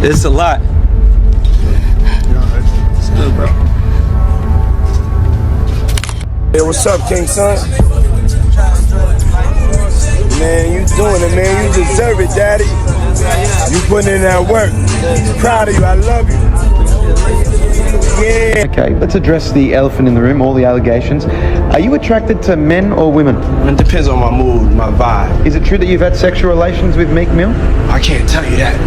It's a lot. It's good, bro. Hey, what's up, King Son? Man, you doing it, man. You deserve it, Daddy. You putting in that work. Proud of you. I love you. Yeah. Okay, let's address the elephant in the room, all the allegations. Are you attracted to men or women? It depends on my mood, my vibe. Is it true that you've had sexual relations with Meek Mill? I can't tell you that.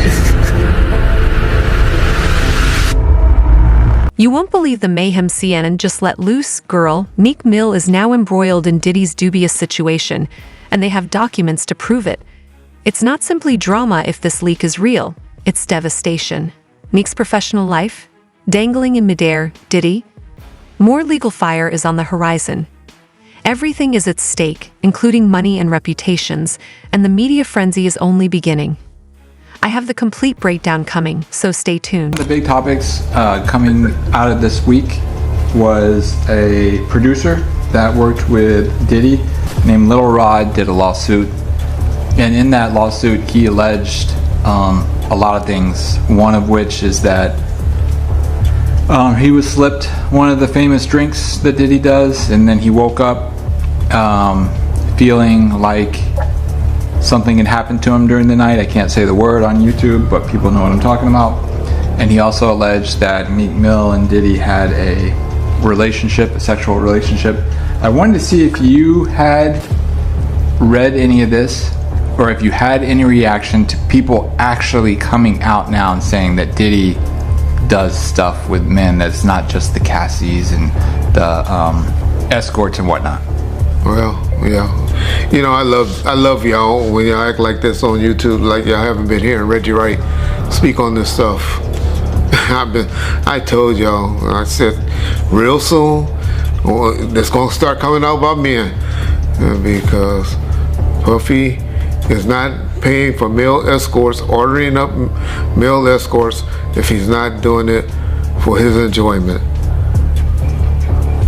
You won't believe the mayhem CNN just let loose, girl. Meek Mill is now embroiled in Diddy's dubious situation, and they have documents to prove it. It's not simply drama if this leak is real. It's devastation. Meek's professional life? Dangling in midair, Diddy? More legal fire is on the horizon. Everything is at stake, including money and reputations, and the media frenzy is only beginning. I have the complete breakdown coming, so stay tuned. The big topics coming out of this week was a producer that worked with Diddy named Lil Rod did a lawsuit, and in that lawsuit he alleged a lot of things, one of which is that he was slipped one of the famous drinks that Diddy does, and then he woke up feeling like something had happened to him during the night. I can't say the word on YouTube, but people know what I'm talking about. And he also alleged that Meek Mill and Diddy had a relationship, a sexual relationship. I wanted to see if you had read any of this, or if you had any reaction to people actually coming out now and saying that Diddy does stuff with men that's not just the Cassies and the escorts and whatnot. Well, yeah. You know, I love y'all when y'all act like this on YouTube, like y'all haven't been hearing Reggie Wright speak on this stuff. I told y'all, I said, real soon, it's gonna start coming out about men, because Puffy is not paying for male escorts, ordering up male escorts if he's not doing it for his enjoyment.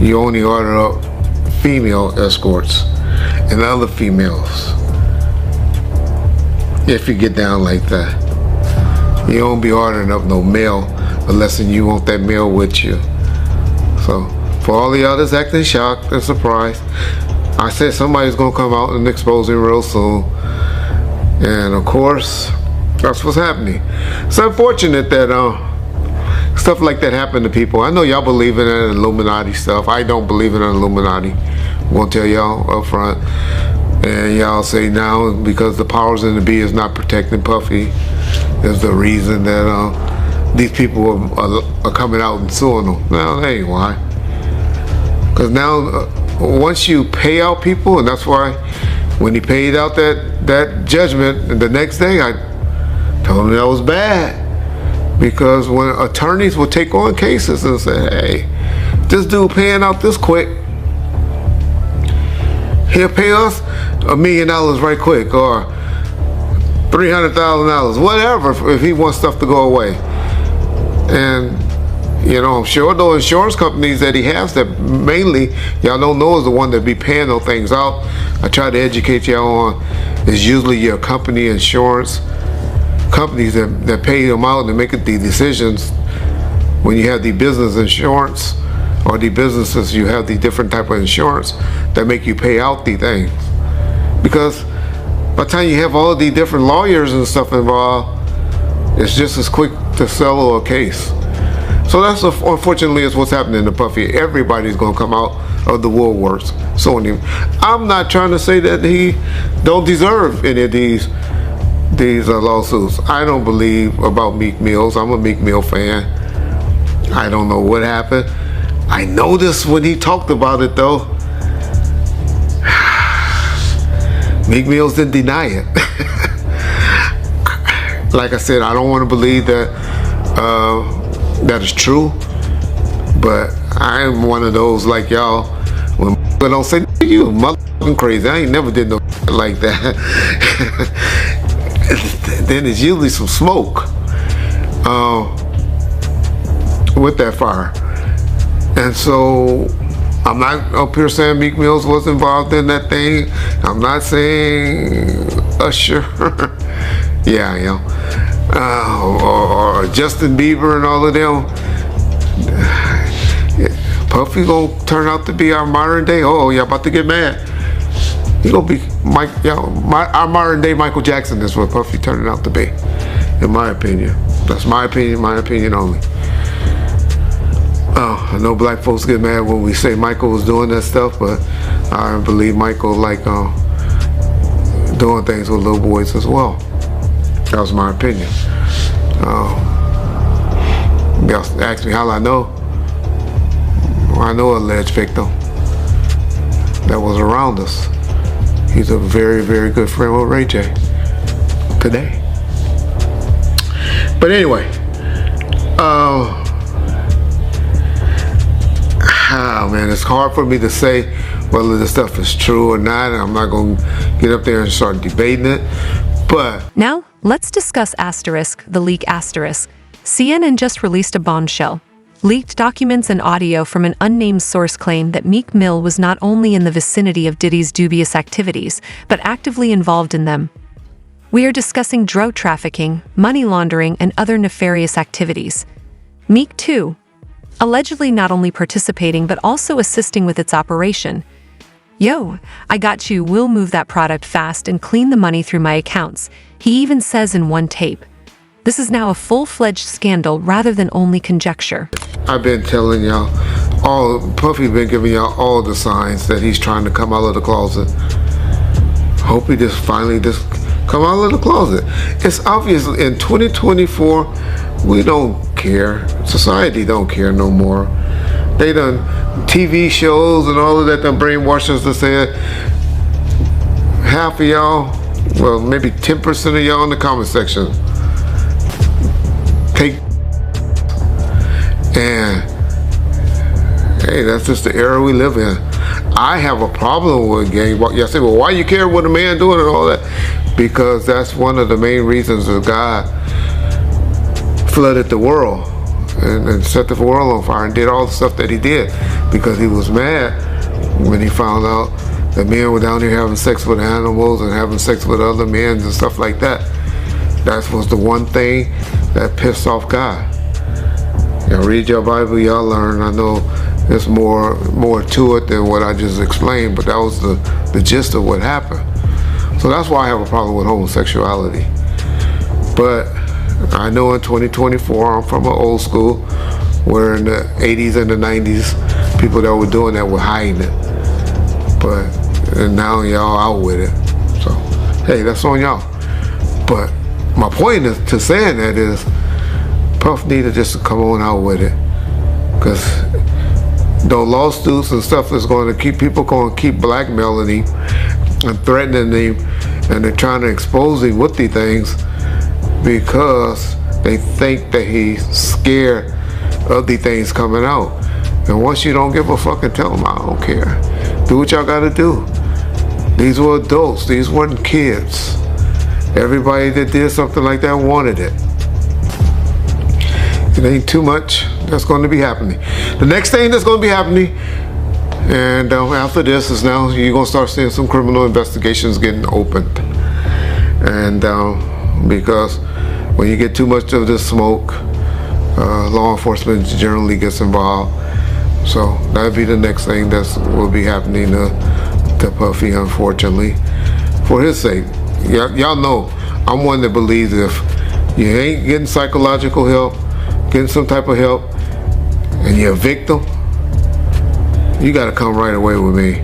You only order up female escorts and other females if you get down like that. You don't be ordering up no male unless you want that male with you. So for all the others acting shocked and surprised, I said somebody's gonna come out and expose him real soon. And of course, that's what's happening. It's unfortunate that stuff like that happened to people. I know y'all believe in that Illuminati stuff. I don't believe in an Illuminati. I'm gonna tell y'all up front. And y'all say now because the powers in the be is not protecting Puffy is the reason that these people are coming out and suing them. No, that ain't why. Because now once you pay out people, and that's why when he paid out that judgment the next day, I told him that was bad. Because when attorneys will take on cases and say, hey, this dude paying out this quick, he'll pay us $1 million right quick, or $300,000, whatever, if he wants stuff to go away. And you know, I'm sure those insurance companies that he has that mainly y'all don't know is the one that be paying those things out. I try to educate y'all on is usually your company insurance companies that pay them out and make the decisions when you have the business insurance or the businesses, you have the different type of insurance that make you pay out the things. Because by the time you have all the different lawyers and stuff involved, it's just as quick to settle a case. So that's unfortunately is what's happening to Puffy. Everybody's gonna come out of the woodworks. So I'm not trying to say that he don't deserve any of these lawsuits. I don't believe about Meek Mills. I'm a Meek Mill fan. I don't know what happened. I noticed when he talked about it though, Meek Mills didn't deny it. Like I said, I don't want to believe that that is true, but I'm one of those like y'all, when people don't say, you motherfucking crazy, I ain't never did no like that. Then there's usually some smoke with that fire. And so I'm not up here saying Meek Mills was involved in that thing. I'm not saying Usher. Yeah, I am. Or Justin Bieber and all of them. Puffy gonna turn out to be our modern day. Oh, y'all about to get mad. He gonna be our modern day Michael Jackson is what Puffy turning out to be, in my opinion. That's my opinion only. I know black folks get mad when we say Michael was doing that stuff, but I believe Michael like doing things with little boys as well. That was my opinion. Y'all asked me how I know. I know an alleged victim that was around us. He's a very, very good friend with Ray J today. But anyway, man, it's hard for me to say whether this stuff is true or not. I'm not going to get up there and start debating it. But Now, let's discuss the leak asterisk. CNN just released a bombshell. Leaked documents and audio from an unnamed source claim that Meek Mill was not only in the vicinity of Diddy's dubious activities, but actively involved in them. We are discussing drug trafficking, money laundering, and other nefarious activities. Meek, too, allegedly not only participating but also assisting with its operation. Yo, I got you, we'll move that product fast and clean the money through my accounts, he even says in one tape. This is now a full-fledged scandal rather than only conjecture. I've been telling y'all, Puffy's been giving y'all all the signs that he's trying to come out of the closet. Hope he finally come out of the closet. It's obvious in 2024, we don't care. Society don't care no more. They done TV shows and all of that done brainwashed us to say half of y'all, well, maybe 10% of y'all in the comment section take, and hey, that's just the era we live in. I have a problem with gang. Y'all say, well, why you care what a man doing and all that? Because that's one of the main reasons that God flooded the world and set the world on fire and did all the stuff that he did, because he was mad when he found out that men were down here having sex with animals and having sex with other men and stuff like that. That was the one thing that pissed off God. Y'all read your Bible, y'all learn. I know there's more to it than what I just explained, but that was the gist of what happened. So that's why I have a problem with homosexuality. But I know in 2024, I'm from an old school, where in the 80s and the 90s, people that were doing that were hiding it. And now y'all out with it. So, hey, that's on y'all. But my point to saying that is, Puff needed just to come on out with it. Because those lawsuits and stuff is going to keep blackmailing him and threatening him, and they're trying to expose him with these things because they think that he's scared of these things coming out. And once you don't give a fuck and tell them, I don't care. Do what y'all gotta do. These were adults, these weren't kids. Everybody that did something like that wanted it. It ain't too much that's going to be happening. The next thing that's going to be happening, and after this, is now you're going to start seeing some criminal investigations getting opened. And because when you get too much of this smoke, law enforcement generally gets involved. So that'll be the next thing that will be happening to Puffy, unfortunately, for his sake. Y'all know I'm one that believes if you ain't getting psychological help, getting some type of help, and you're a victim, you got to come right away with me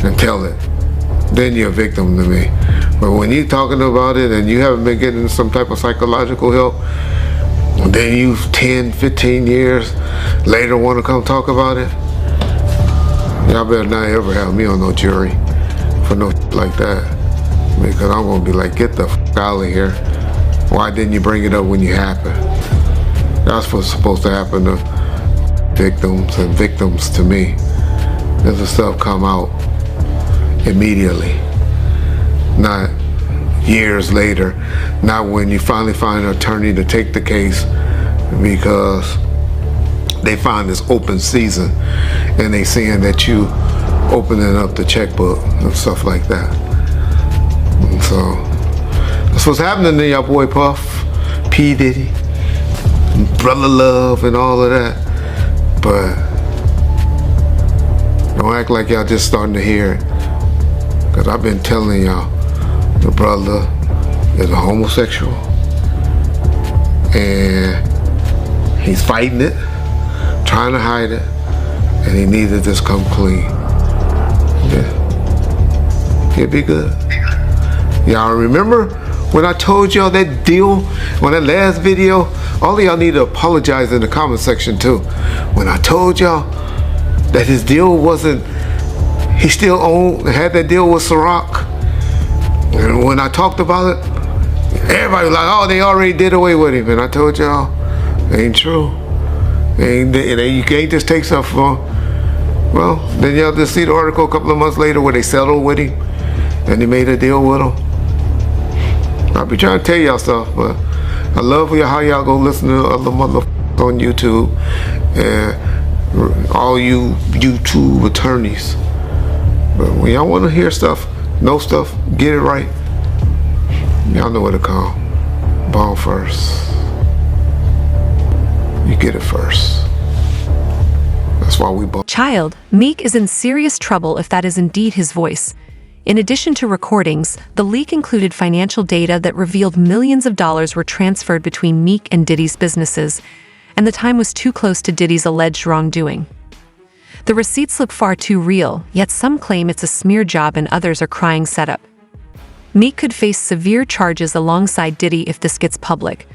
and tell it. Then you're a victim to me. But when you're talking about it and you haven't been getting some type of psychological help, and then you 10, 15 years later want to come talk about it, y'all better not ever have me on no jury for no like that. Because I'm going to be like, get the f*** out of here. Why didn't you bring it up when you happened? That's what's supposed to happen to victims and victims to me. This stuff come out immediately. Not years later. Not when you finally find an attorney to take the case because they find this open season and they seeing that you opening up the checkbook and stuff like that. So that's what's happening to y'all boy Puff, P. Diddy, brother love and all of that. But don't act like y'all just starting to hear it. Because I've been telling y'all, the brother is a homosexual. And he's fighting it, trying to hide it, and he needs to just come clean. Yeah. He'll be good. Y'all remember when I told y'all that deal, when that last video, all of y'all need to apologize in the comment section too. When I told y'all that his deal wasn't, he still had that deal with Ciroc. And when I talked about it, everybody was like, oh, they already did away with him. And I told y'all, it ain't true. You can't just take stuff from, well, then y'all just see the article a couple of months later where they settled with him and they made a deal with him. I'll be trying to tell y'all stuff, but I love how y'all go listen to other motherfuckers on YouTube and all you YouTube attorneys. But when y'all want to hear stuff, know stuff, get it right, y'all know what to call. Ball first. You get it first. That's why we ball. Child, Meek is in serious trouble if that is indeed his voice. In addition to recordings, the leak included financial data that revealed millions of dollars were transferred between Meek and Diddy's businesses, and the time was too close to Diddy's alleged wrongdoing. The receipts look far too real, yet some claim it's a smear job and others are crying setup. Meek could face severe charges alongside Diddy if this gets public.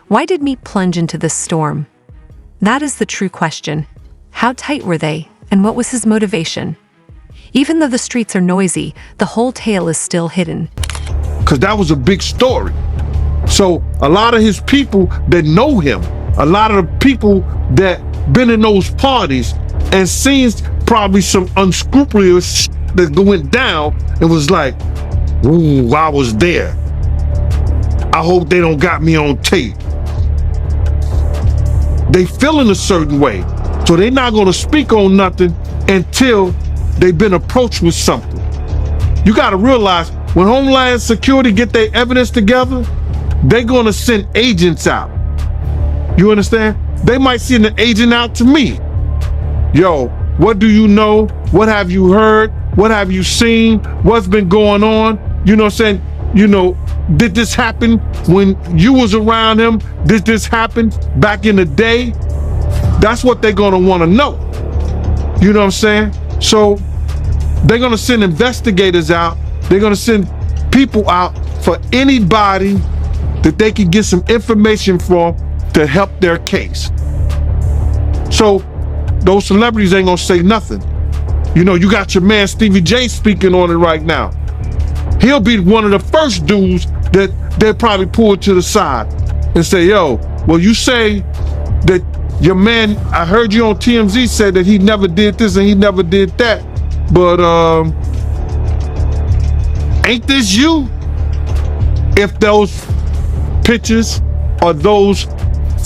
Why did Meek plunge into this storm? That is the true question. How tight were they, and what was his motivation? Even though the streets are noisy, the whole tale is still hidden. Because that was a big story. So a lot of his people that know him, a lot of the people that been in those parties and seen probably some unscrupulous shit that went down and was like, ooh, I was there. I hope they don't got me on tape. They feeling a certain way. So they're not gonna speak on nothing until they've been approached with something. You gotta realize when Homeland Security get their evidence together, they're gonna send agents out. You understand? They might send an agent out to me. Yo, what do you know? What have you heard? What have you seen? What's been going on? You know what I'm saying? You know, did this happen when you was around him? Did this happen back in the day? That's what they're gonna wanna know. You know what I'm saying? So they're gonna send investigators out. They're gonna send people out for anybody that they can get some information from to help their case. So those celebrities ain't gonna say nothing. You know, you got your man Stevie J speaking on it right now. He'll be one of the first dudes that they'll probably pull to the side and say, yo, well, you say that your man, I heard you on TMZ said that he never did this and he never did that, but ain't this you? If those pictures or those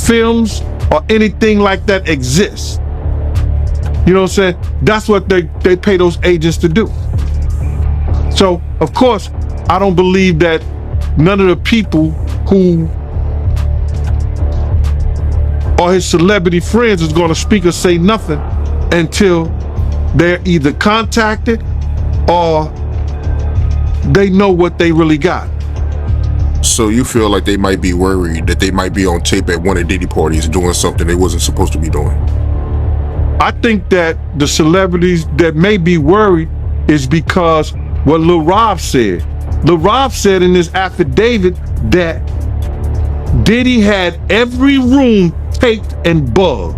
films or anything like that exists. You know what I'm saying? That's what they pay those agents to do. So, of course, I don't believe that none of the people who are his celebrity friends is going to speak or say nothing until they're either contacted or they know what they really got. So you feel like they might be worried that they might be on tape at one of Diddy parties doing something they wasn't supposed to be doing? I think that the celebrities that may be worried is because what Lil Rob said. Lil Rob said in his affidavit that Diddy had every room taped and bugged.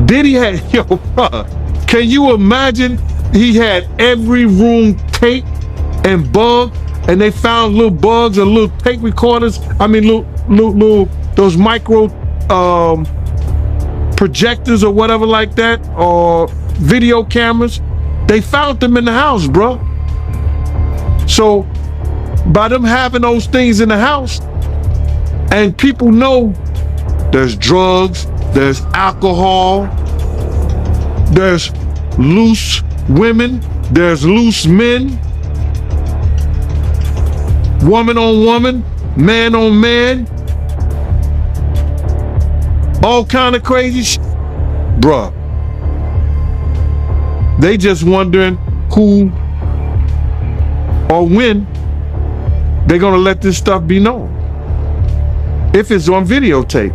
Diddy had, yo, bro, can you imagine he had every room taped and bugged and they found little bugs or little tape recorders, I mean little those micro projectors or whatever like that, or video cameras. They found them in the house, bro. So by them having those things in the house, and people know there's drugs, there's alcohol, there's loose women, there's loose men, woman on woman, man on man. all kind of crazy shit. Bruh. They just wondering who or when they're gonna let this stuff be known. If it's on videotape.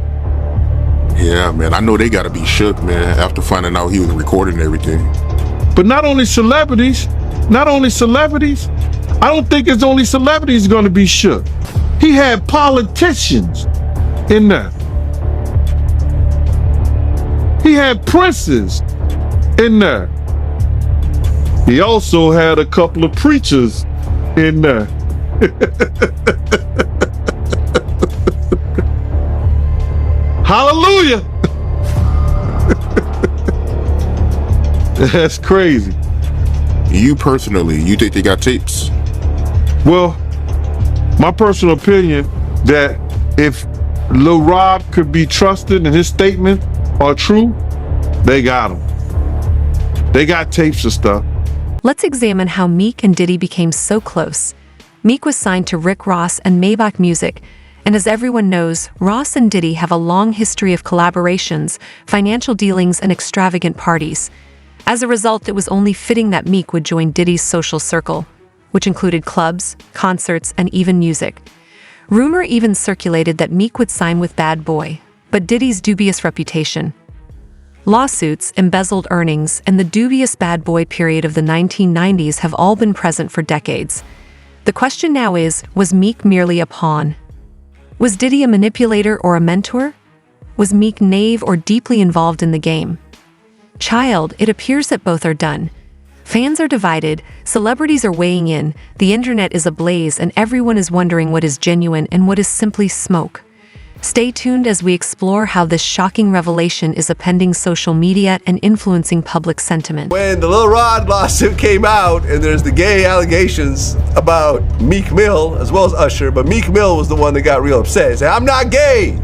Yeah, man. I know they gotta be shook, man, after finding out he was recording everything. But not only celebrities, I don't think it's only celebrities gonna be shook. He had politicians in there. He had princes in there. He also had a couple of preachers in there. Hallelujah. That's crazy. You personally, you think they got tapes? Well, my personal opinion that if Lil Rob could be trusted and his statements are true, they got him. They got tapes of stuff. Let's examine how Meek and Diddy became so close. Meek was signed to Rick Ross and Maybach Music, and as everyone knows, Ross and Diddy have a long history of collaborations, financial dealings, and extravagant parties. As a result, it was only fitting that Meek would join Diddy's social circle, which included clubs, concerts, and even music. Rumor even circulated that Meek would sign with Bad Boy, but Diddy's dubious reputation, lawsuits, embezzled earnings, and the dubious Bad Boy period of the 1990s have all been present for decades. The question now is, was Meek merely a pawn? Was Diddy a manipulator or a mentor? Was Meek naive or deeply involved in the game? Child, it appears that both are done. Fans are divided, celebrities are weighing in, the internet is ablaze, and everyone is wondering what is genuine and what is simply smoke. Stay tuned as we explore how this shocking revelation is appending social media and influencing public sentiment. When the Lil Rod lawsuit came out and there's the gay allegations about Meek Mill as well as Usher, but Meek Mill was the one that got real upset. He said, I'm not gay.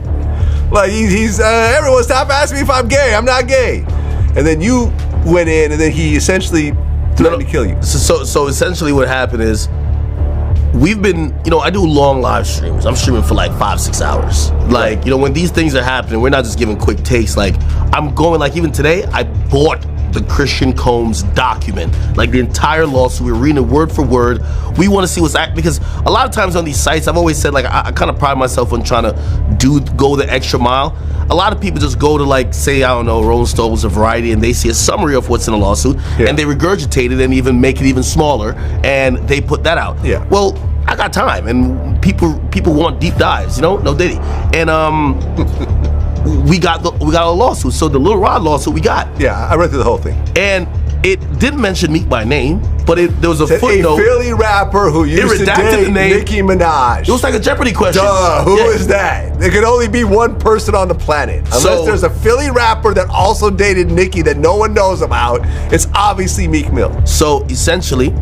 Like he's everyone stop asking me if I'm gay. I'm not gay. And then you went in and then he essentially threatened to kill you. So essentially what happened is, we've been, I do long live streams. I'm streaming for like 5-6 hours. Like, when these things are happening, we're not just giving quick takes. Like, I'm going, like, even today, I bought the Christian Combs document, like the entire lawsuit. We're reading it word for word. We want to see because a lot of times on these sites, I've always said, like, I kind of pride myself on trying to go the extra mile. A lot of people just go to, like, say, I don't know, Rolling Stones or Variety, and they see a summary of what's in a lawsuit, and they regurgitate it and even make it even smaller, and they put that out. Yeah. Well, I got time, and people want deep dives, no Diddy, and we got a lawsuit. So the Lil Rod lawsuit we got. Yeah, I read through the whole thing, and it didn't mention Meek by name, but there was a footnote. A Philly rapper who used to date Nicki Minaj. It was like a Jeopardy question. Duh, who is that? There could only be one person on the planet. Unless there's a Philly rapper that also dated Nicki that no one knows about. It's obviously Meek Mill. So essentially,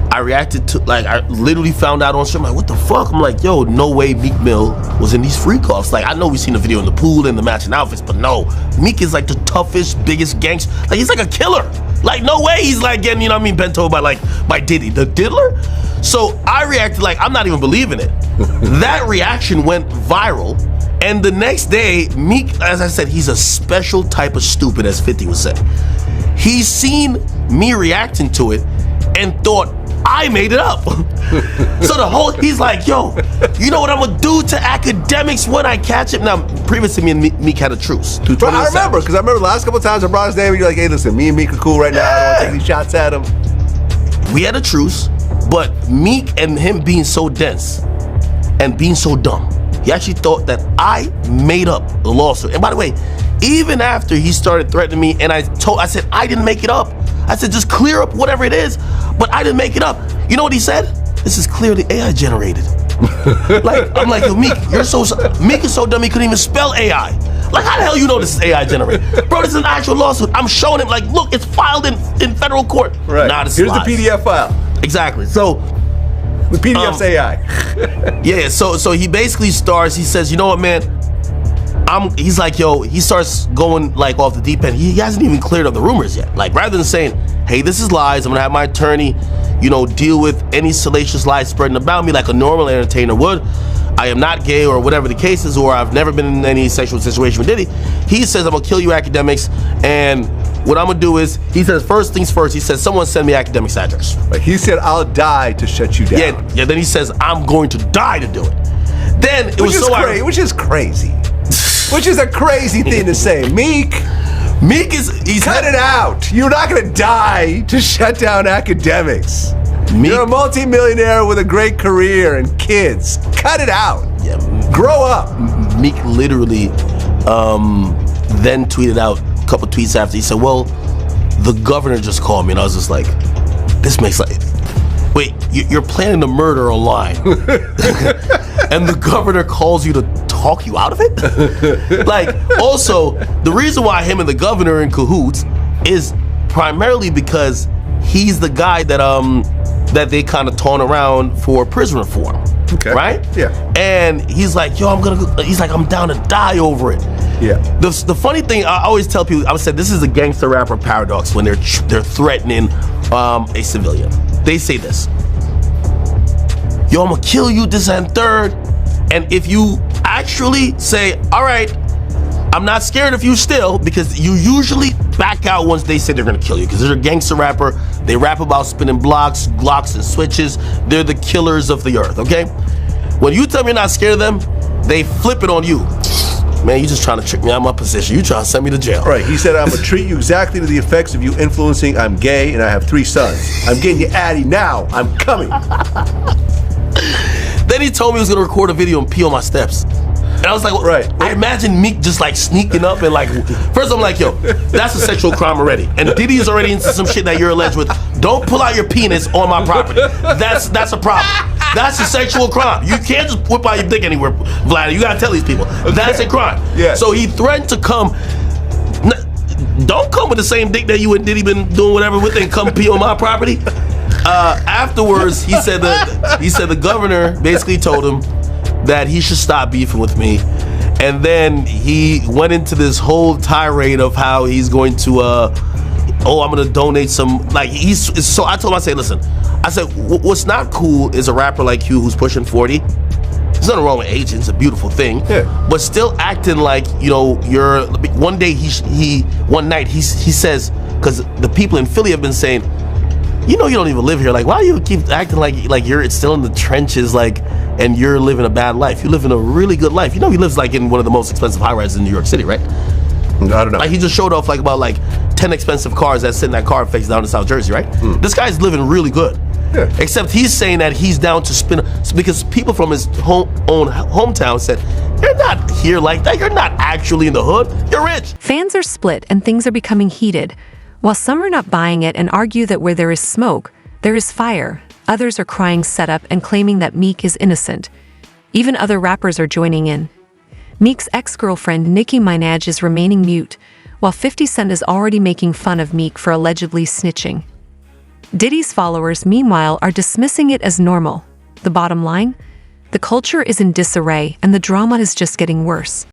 I reacted to, like, I literally found out on stream, like, what the fuck? I'm like, yo, no way Meek Mill was in these freak-offs. Like, I know we've seen the video in the pool and the matching outfits, but no, Meek is like the toughest, biggest gangster. Like, he's like a killer. Like, no way he's like getting, bent over by Diddy, the diddler. So I reacted like, I'm not even believing it. That reaction went viral. And the next day, Meek, as I said, he's a special type of stupid, as 50 would say. He's seen me reacting to it and thought I made it up. So he's like, yo, you know what I'm gonna do to academics when I catch him? Now, previously me and Meek had a truce. Bro, I remember, because I remember the last couple times I brought his name and you're like, hey, listen, me and Meek are cool right now. I don't want to take these shots at him. We had a truce, but Meek and him being so dense and being so dumb, he actually thought that I made up the lawsuit. And by the way, even after he started threatening me and I said, I didn't make it up. I said, just clear up whatever it is, but I didn't make it up. You know what he said? This is clearly AI generated. I'm like, yo, Meek, Meek is so dumb he couldn't even spell AI. Like, how the hell you know this is AI generated? Bro, this is an actual lawsuit. I'm showing him, like, look, it's filed in federal court. Right. Nah, this Here's lies. the PDF file. Exactly. So the PDF's AI. Yeah, so he basically he says, you know what, man? He's like, yo, he starts going like off the deep end. He hasn't even cleared up the rumors yet. Like, rather than saying, hey, this is lies, I'm gonna have my attorney, deal with any salacious lies spreading about me like a normal entertainer would. I am not gay or whatever the case is, or I've never been in any sexual situation with Diddy. He says, I'm gonna kill you academics, and what I'm gonna do is, he says, first things first, he says, someone send me academics address. Like he said, I'll die to shut you down. Yeah, then he says, I'm going to die to do it. Then it was so which is crazy. Which is a crazy thing to say. Meek is cut it out. You're not gonna die to shut down academics. You're a multi-millionaire with a great career and kids. Cut it out. Yeah, grow up. Meek literally then tweeted out a couple tweets after. He said, well, the governor just called me. And I was just like, this makes like, wait, you're planning a murder online. And the governor calls you to talk you out of it? Like, also, the reason why him and the governor are in cahoots is primarily because he's the guy that they kind of torn around for prison reform. Okay. Right? Yeah. And he's like, yo, I'm down to die over it. Yeah. The funny thing, I always tell people, I would say this is a gangster rapper paradox when they're threatening a civilian. They say this, yo, I'm gonna kill you, this and third. And if you actually say, all right, I'm not scared of you still, because you usually back out once they say they're gonna kill you, because they're a gangster rapper. They rap about spinning blocks, glocks, and switches. They're the killers of the earth, okay? When you tell me you're not scared of them, they flip it on you. Man, you just trying to trick me out of my position. You trying to send me to jail. Right, he said, I'm gonna treat you exactly to the effects of you influencing. I'm gay and I have 3 sons. I'm getting you Addy now. I'm coming. Then he told me he was gonna record a video and pee on my steps. And I was like, well, right. I imagine Meek just like sneaking up and like, first I'm like, yo, that's a sexual crime already. And Diddy is already into some shit that you're alleged with. Don't pull out your penis on my property. That's a problem. That's a sexual crime. You can't just whip out your dick anywhere, Vlad. You gotta tell these people. That's a crime. Yeah. So he threatened to come. Don't come with the same dick that you and Diddy been doing whatever with and come pee on my property. Afterwards, he said the governor basically told him that he should stop beefing with me, and then he went into this whole tirade of how he's going to I'm gonna donate some, like, so I told him, I said, listen, I said, what's not cool is a rapper like you who's pushing 40. There's nothing wrong with age, it's a beautiful thing. Yeah. But still acting like, you know, you're, one day one night he says, because the people in Philly have been saying, you know, you don't even live here. Like, why do you keep acting like you're still in the trenches, like, and you're living a bad life? You live in a really good life. You know, he lives like in one of the most expensive high-rises in New York City, right? I don't know. Like, he just showed off like about like 10 expensive cars that sit in that car face down in South Jersey, right? This guy's living really good. Yeah. Except he's saying that he's down to spin, because people from his own hometown said, you're not here like that. You're not actually in the hood. You're rich. Fans are split and things are becoming heated. While some are not buying it and argue that where there is smoke, there is fire, others are crying setup and claiming that Meek is innocent. Even other rappers are joining in. Meek's ex-girlfriend Nicki Minaj is remaining mute, while 50 Cent is already making fun of Meek for allegedly snitching. Diddy's followers, meanwhile, are dismissing it as normal. The bottom line? The culture is in disarray and the drama is just getting worse.